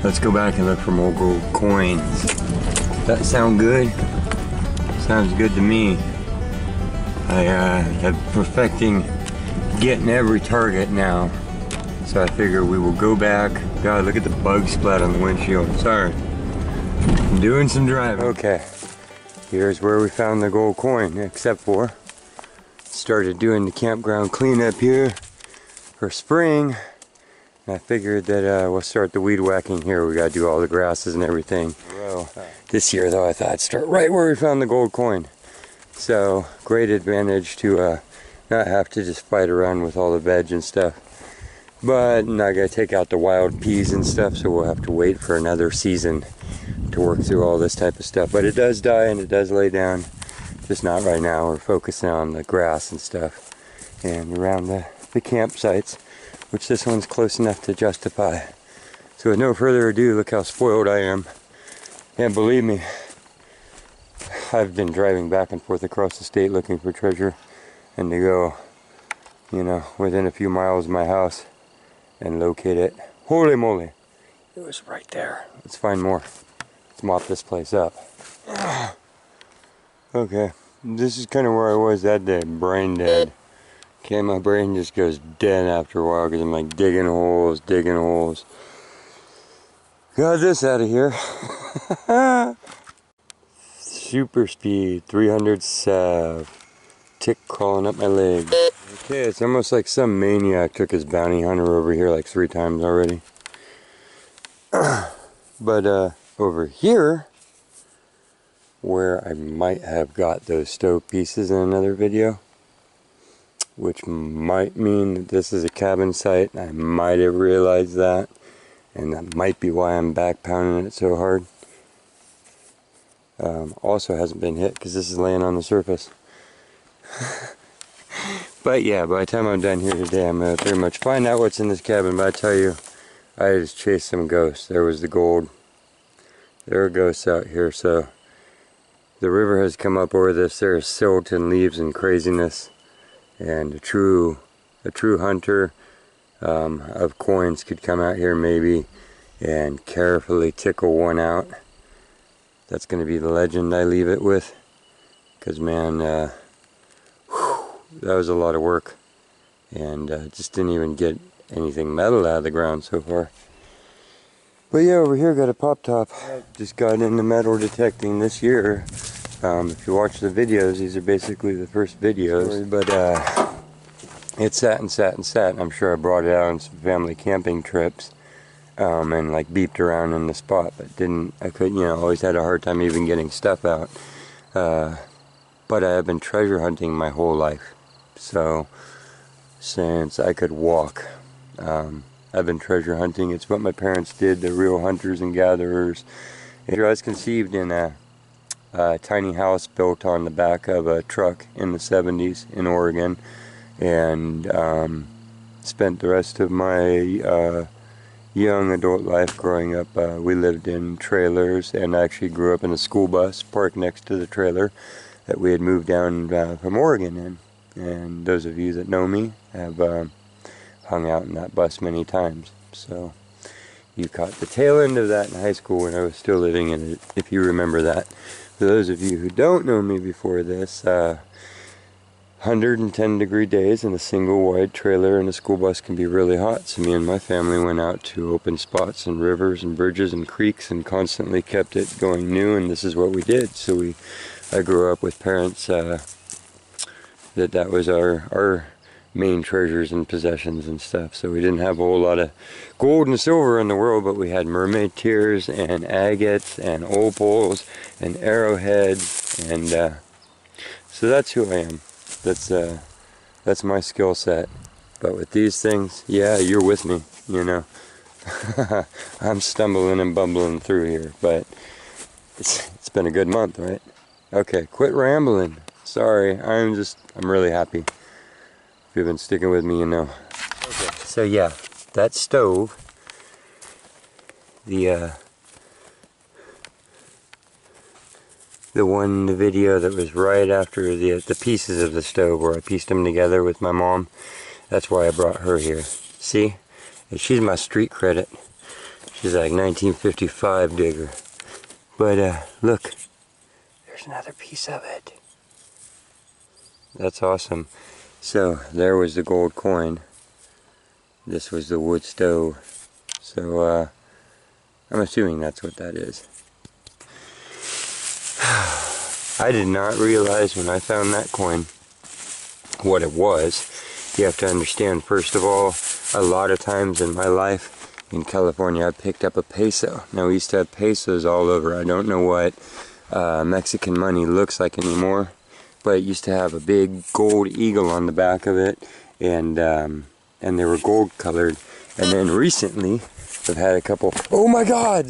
Let's go back and look for more gold coins. That sound good? Sounds good to me. I am perfecting getting every target now. So I figure we will go back. God, look at the bug splat on the windshield. Sorry. I'm doing some driving. Okay. Here's where we found the gold coin, except for started doing the campground cleanup here for spring. And I figured that we'll start the weed whacking here. We gotta do all the grasses and everything. This year though, I thought I'd start right where we found the gold coin. So, great advantage to not have to just fight around with all the veg and stuff. But not gonna take out the wild peas and stuff, so we'll have to wait for another season to work through all this type of stuff. But it does die and it does lay down. Just not right now. We're focusing on the grass and stuff. And around the campsites, which this one's close enough to justify. So with no further ado, look how spoiled I am. And believe me, I've been driving back and forth across the state looking for treasure, and to go, you know, within a few miles of my house and locate it. Holy moly, it was right there. Let's find more. Let's mop this place up. Okay, this is kind of where I was that day, brain dead. Okay, my brain just goes dead after a while because I'm like digging holes, digging holes. Got this out of here. Super speed, 300 sav. Tick crawling up my leg. Okay, it's almost like some maniac took his bounty hunter over here like 3 times already. But over here, where I might have got those stove pieces in another video, which might mean that this is a cabin site. I might have realized that, and that might be why I'm back pounding it so hard. Also hasn't been hit because this is laying on the surface. But yeah, by the time I'm done here today, I'm going to pretty much find out what's in this cabin. But I tell you, I just chased some ghosts. There was the gold. There are ghosts out here. So the river has come up over this. There's silt and leaves and craziness. And a true hunter of coins could come out here maybe and carefully tickle one out. That's going to be the legend I leave it with, because man, that was a lot of work, and just didn't even get anything metal out of the ground so far. But yeah, over here got a pop top. Just got into metal detecting this year. If you watch the videos, these are basically the first videos, but it sat and sat and sat, and I'm sure I brought it out on some family camping trips. And like beeped around in the spot, but I couldn't, you know, always had a hard time even getting stuff out. But I have been treasure hunting my whole life. So, since I could walk, I've been treasure hunting. It's what my parents did. They're real hunters and gatherers. I was conceived in a tiny house built on the back of a truck in the 70s in Oregon, and spent the rest of my young adult life growing up. We lived in trailers, and I actually grew up in a school bus parked next to the trailer that we had moved down from Oregon in. And those of you that know me have hung out in that bus many times. So you caught the tail end of that in high school when I was still living in it, if you remember that. For those of you who don't know me before this, 110-degree days in a single wide trailer and a school bus can be really hot. So me and my family went out to open spots and rivers and bridges and creeks and constantly kept it going new, and this is what we did. So I grew up with parents that was our main treasures and possessions and stuff. So we didn't have a whole lot of gold and silver in the world, but we had mermaid tears and agates and opals and arrowheads, and so that's who I am. That's my skill set. But with these things, yeah, you're with me, you know. I'm stumbling and bumbling through here, but it's been a good month, right? Okay, quit rambling. Sorry, I'm really happy. If you've been sticking with me, you know. Okay, so yeah, that stove, the one in the video that was right after the pieces of the stove where I pieced them together with my mom. That's why I brought her here. See? And she's my street credit. She's like 1955 digger. But look, there's another piece of it. That's awesome. So there was the gold coin. This was the wood stove. So I'm assuming that's what that is. I did not realize when I found that coin what it was. You have to understand, first of all, a lot of times in my life in California I picked up a peso. Now we used to have pesos all over. I don't know what Mexican money looks like anymore, but it used to have a big gold eagle on the back of it, and they were gold colored. And then recently I've had a couple, oh my god,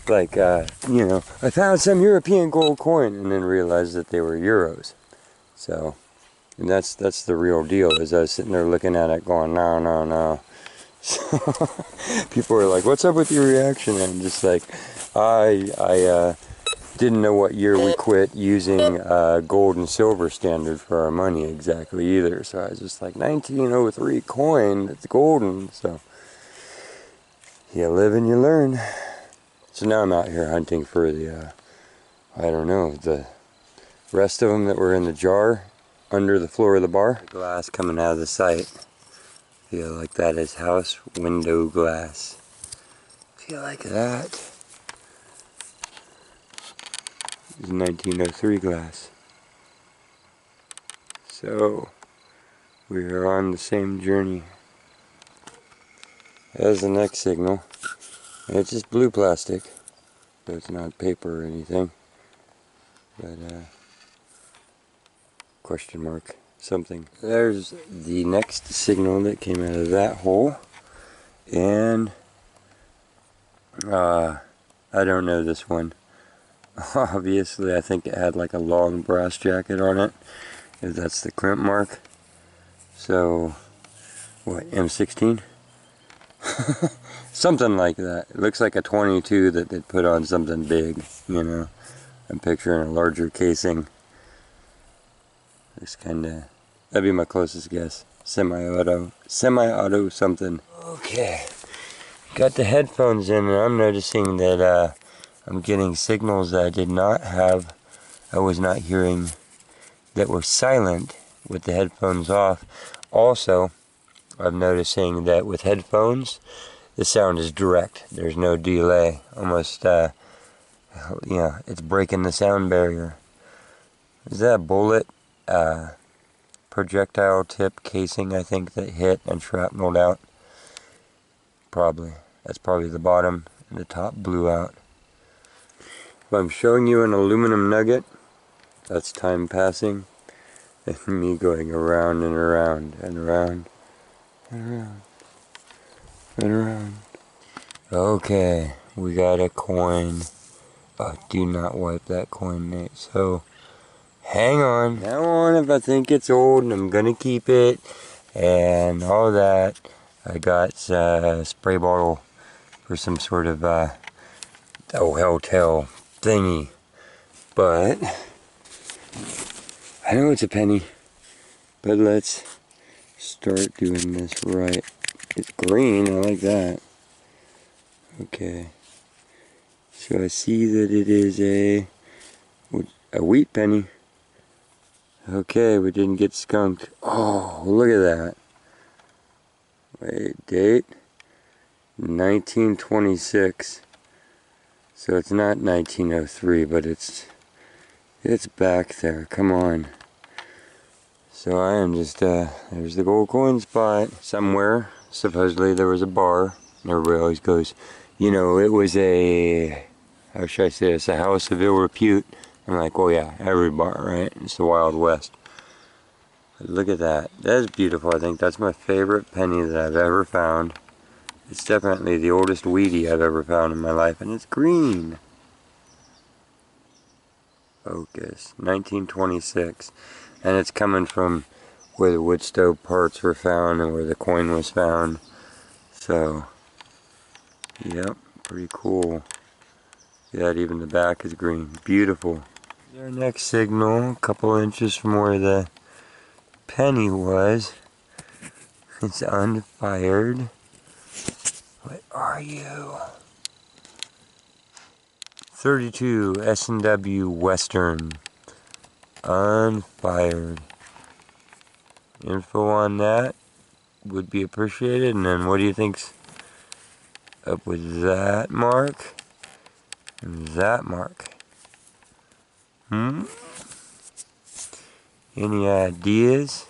like you know, I found some European gold coin and then realized that they were euros. So, and that's the real deal. Is I was sitting there looking at it going, no. So people were like, what's up with your reaction? And I'm just like, I didn't know what year we quit using gold and silver standard for our money exactly either. So I was just like, 1903 coin, it's golden. So you live and you learn. So now I'm out here hunting for the, I don't know, the rest of them that were in the jar under the floor of the bar. The glass coming out of the site. Feel like that is house window glass. Feel like that is 1903 glass. So we are on the same journey. There's the next signal. And it's just blue plastic, so it's not paper or anything. But question mark something. There's the next signal that came out of that hole, and I don't know this one. Obviously I think it had like a long brass jacket on it, if that's the crimp mark. So what, M16? Something like that. It looks like a 22 that they'd put on something big, you know. I'm picturing a larger casing. It's kinda, that'd be my closest guess. Semi-auto something. Okay, got the headphones in, and I'm noticing that I'm getting signals that I did not have, I was not hearing, that were silent with the headphones off. Also, I'm noticing that with headphones, the sound is direct. There's no delay. Almost, yeah, it's breaking the sound barrier. Is that a bullet? Projectile tip casing, I think, that hit and shrapneled out. Probably. That's probably the bottom, and the top blew out. If I'm showing you an aluminum nugget, that's time passing, and me going around and around and around and around and around. Okay, we got a coin. Oh, do not wipe that coin, Nate. So, hang on. Now on, if I think it's old and I'm gonna keep it and all that, I got a spray bottle for some sort of hotel thingy. But I know it's a penny, but let's start doing this right. It's green, I like that. Okay, so I see that it is a wheat penny. Okay, we didn't get skunked. Oh, look at that. Wait, date? 1926. So it's not 1903, but it's back there. Come on. So I am just, there's the gold coin spot somewhere. Supposedly there was a bar. Everybody always goes, you know, it was a, how should I say this, a house of ill repute. I'm like, well, yeah, every bar, right? It's the Wild West. But look at that. That is beautiful. I think that's my favorite penny that I've ever found. It's definitely the oldest wheatie I've ever found in my life, and it's green. Focus. 1926. And it's coming from where the wood stove parts were found and where the coin was found. So, yep, pretty cool. Yeah, even the back is green. Beautiful. Our next signal, a couple inches from where the penny was. It's unfired. What are you? 32 S&W Western. Unfired. Info on that would be appreciated. And then what do you think's up with that mark and that mark? Any ideas?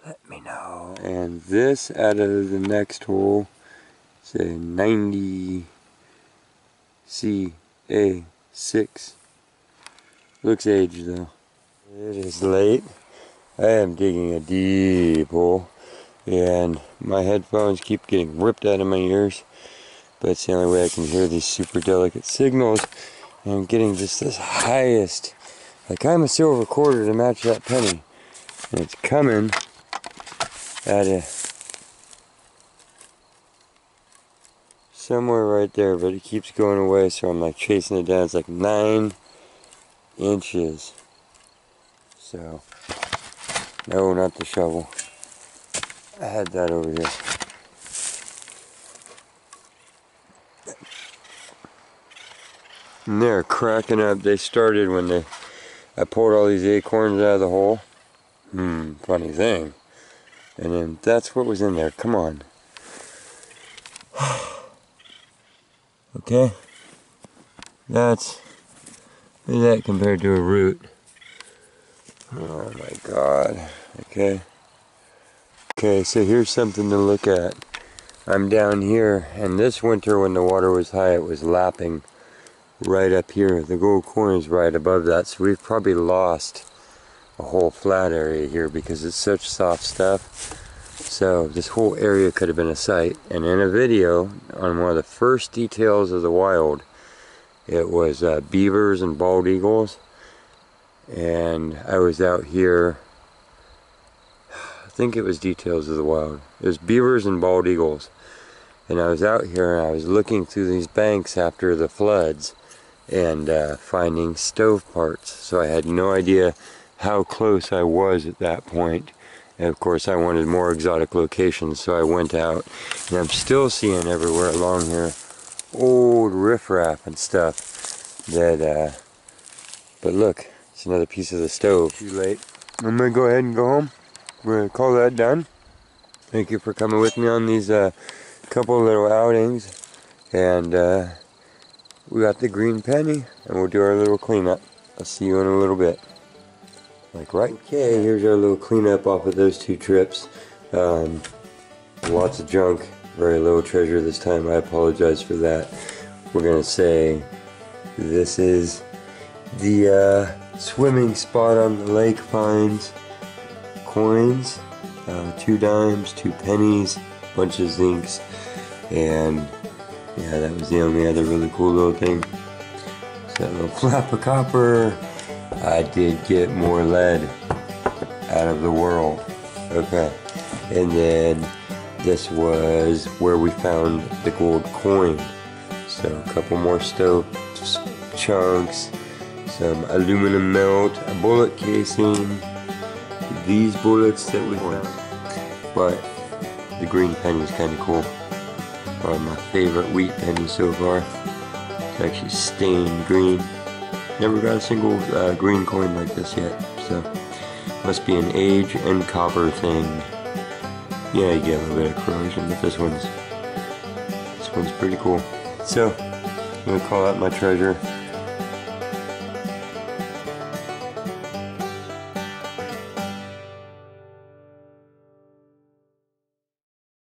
Let me know. And this out of the next hole, say 90 CA6. Looks aged though. It is late. I am digging a deep hole and my headphones keep getting ripped out of my ears, but it's the only way I can hear these super delicate signals. And I'm getting just this highest, like I'm a silver quarter to match that penny, and it's coming at a somewhere right there, but it keeps going away, so I'm like chasing it down. It's like 9 inches. So no, not the shovel. I had that over here. And they're cracking up. They started when I pulled all these acorns out of the hole. Funny thing. And then that's what was in there. Come on. Okay. Look at that compared to a root. Oh my God. Okay. Okay, so here's something to look at. I'm down here, and this winter when the water was high, it was lapping right up here. The gold coin is right above that, so we've probably lost a whole flat area here because it's such soft stuff. So this whole area could have been a site. And in a video on one of the first details of the wild, it was beavers and bald eagles, and I was out here. I think it was details of the wild. It was beavers and bald eagles, and I was out here and I was looking through these banks after the floods and finding stove parts. So I had no idea how close I was at that point. And of course I wanted more exotic locations, so I went out, and I'm still seeing everywhere along here old riffraff and stuff that but look, it's another piece of the stove. Too late. I'm gonna go ahead and go home. We're gonna call that done. Thank you for coming with me on these couple little outings, and we got the green penny, and we'll do our little cleanup. I'll see you in a little bit. Like right. Okay, here's our little cleanup off of those 2 trips. Lots of junk, very little treasure this time. I apologize for that. We're gonna say this is the swimming spot on the lake finds. Coins, 2 dimes, 2 pennies, bunch of zincs, and yeah, that was the only other really cool little thing. So that little flap of copper. I did get more lead out of the world. Okay, and then this was where we found the gold coin. So a couple more stove chunks, some aluminum melt, a bullet casing, these bullets that we found. But the green penny is kind of cool. Probably my favorite wheat penny so far. It's actually stained green. Never got a single green coin like this yet, so must be an age and copper thing. Yeah, you get a little bit of corrosion, but this one's pretty cool. So I'm gonna call out my treasure.